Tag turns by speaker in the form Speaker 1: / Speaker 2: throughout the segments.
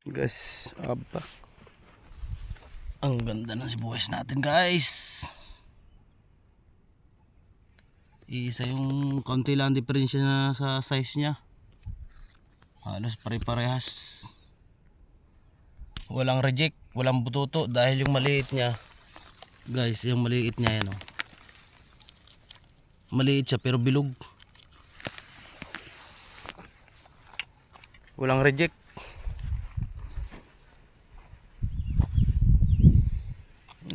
Speaker 1: Guys, aba. Ang ganda ng sibuyas natin, guys. Isa yung konti lang diferensya na sa size niya. Halos pare-parehas. Walang reject, walang bututo dahil yung maliit niya. Guys, yung maliit niya yan, oh. Maliit siya pero bilog. Walang reject.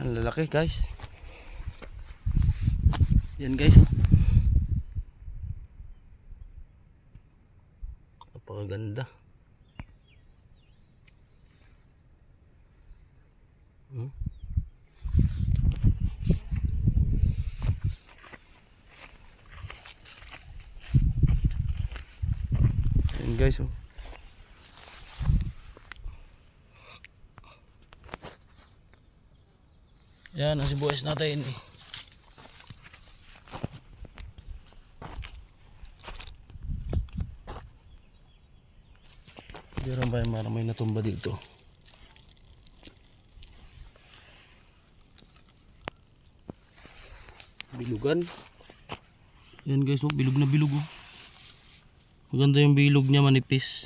Speaker 1: Ang lalaki, guys. Yan, guys, oh. Napakaganda. Yan, guys, oh. Yan ang sibuyas natin. Meron ba yung may natumba dito? Bilugan. Yan, guys, oh, bilog na bilog, oh. Maganda yung bilog niya, manipis.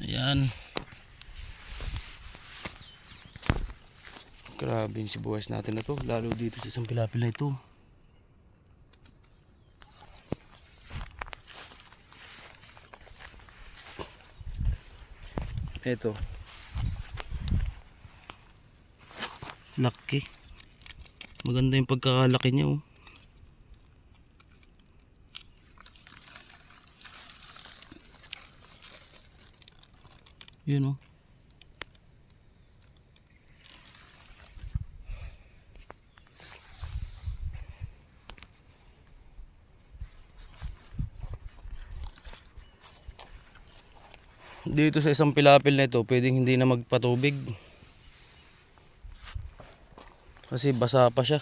Speaker 1: Ayan. Grabe yung sibuyas natin na to, lalo dito sa isang pilapil na ito. Ito. Laki. Maganda yung pagkakalaki niya, oh. Yun, oh. Dito sa isang pilapil na ito, pwedeng hindi na magpatubig. Kasi basa pa siya.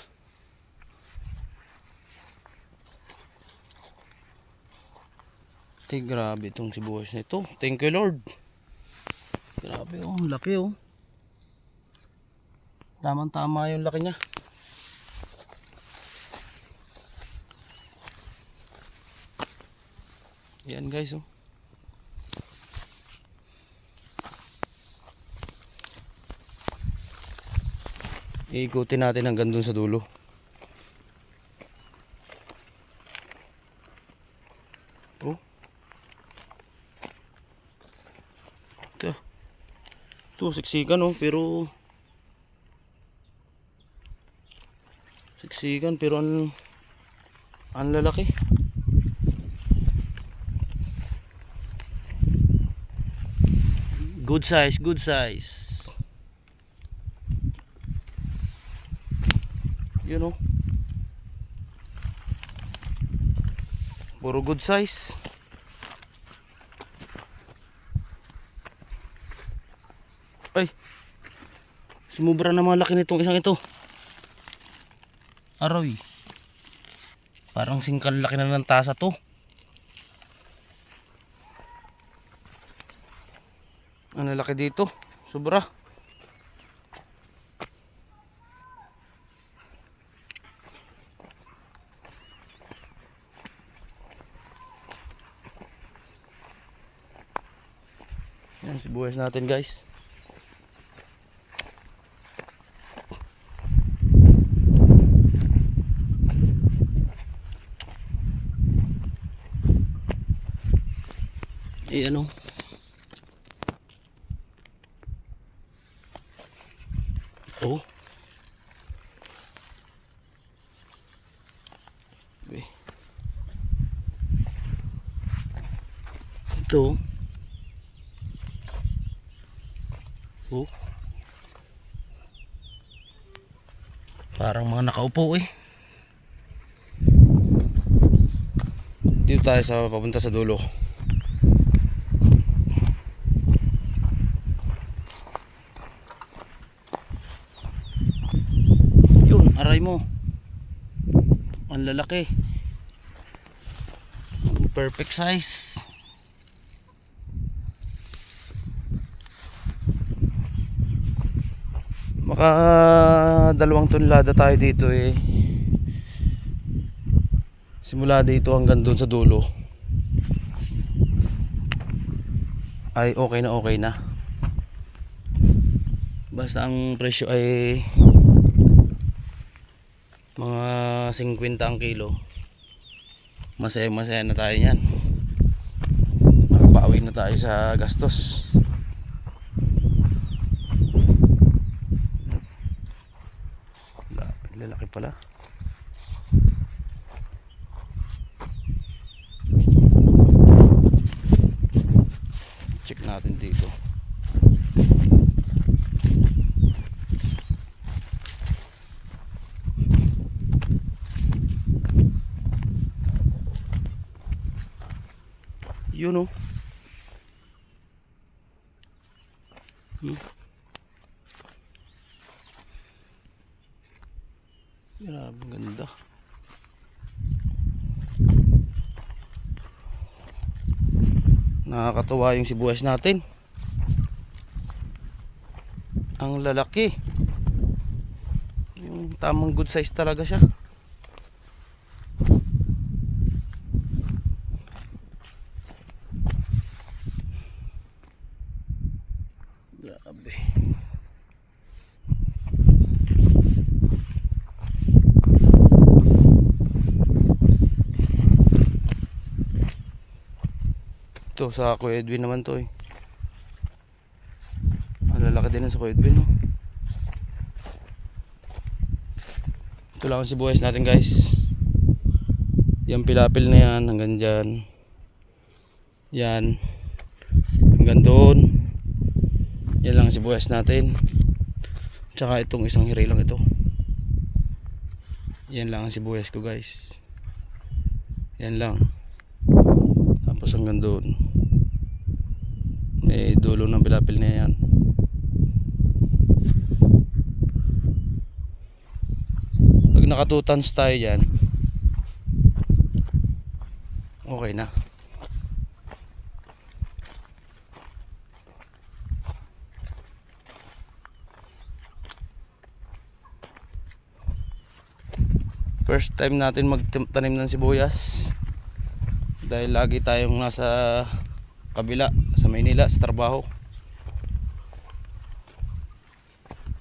Speaker 1: Grabe itong sibuyas na ito. Thank you, Lord. Grabe, oh, laki, oh. Tamang tama yung laki niya. Yan, guys, oh. Iikutin natin hanggang dun sa dulo. Oh. Ito, siksikan, oh, pero siksikan pero ang lalaki. Good size, good size. You know. Puro good size. Ay. Sumubra na mga laki nitong isang ito. Aroy. Parang singkan laki na ng tasa to. Ang laki dito. Sobra. Yan, sibuyas natin, guys. Ano? Oh. Ito. Oh. Parang mga nakaupo, eh. Dito tayo sa papunta sa dulo. Aray mo. Ang lalaki. Perfect size. Maka 2 tonelada tayo dito eh. Simula dito hanggang doon sa dulo ay okay na. Basta ang presyo ay mga 50 ang kilo. Masaya na tayo niyan. Nakabawi na tayo sa gastos. Lalaki pala. Check natin dito. Yun oh. Grabe, ganda. Nakakatuwa yung sibuyas natin. Ang lalaki. Yung tamang good size talaga siya. Grabe. Ito sa Kuya Edwin naman to eh. Malalaki din sa Kuya Edwin oh. Ito lang ang sibuyas natin guys. Yung pilapil na yan hanggang dyan. Yan. Hanggang doon. Yan lang ang sibuyas natin. Tsaka itong isang hiri lang ito. Yan lang ang sibuyas ko guys. Yan lang. Tapos hanggang doon may dulo ng pilapil na yan. Pag naka 2 tons tayo dyan, okay na. First time natin magtanim ng sibuyas dahil lagi tayong nasa kabila sa Maynila sa trabaho.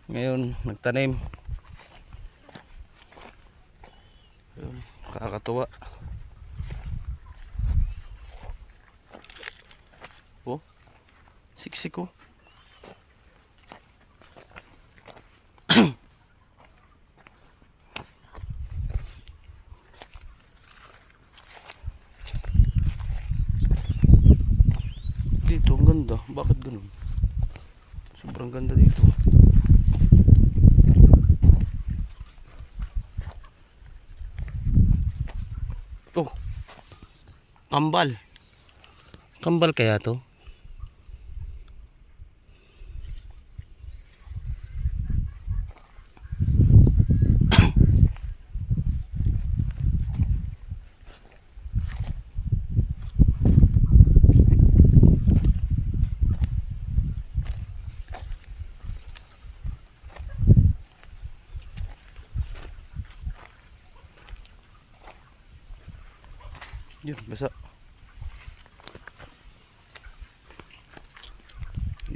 Speaker 1: Ngayon nagtanim. Kakatuwa. Oh, siksik oh. Dito ang ganda. Bakit ganun? Sobrang ganda dito. Oh, kambal. Kambal kaya to? Yun, basa.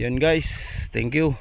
Speaker 1: Yan guys, thank you.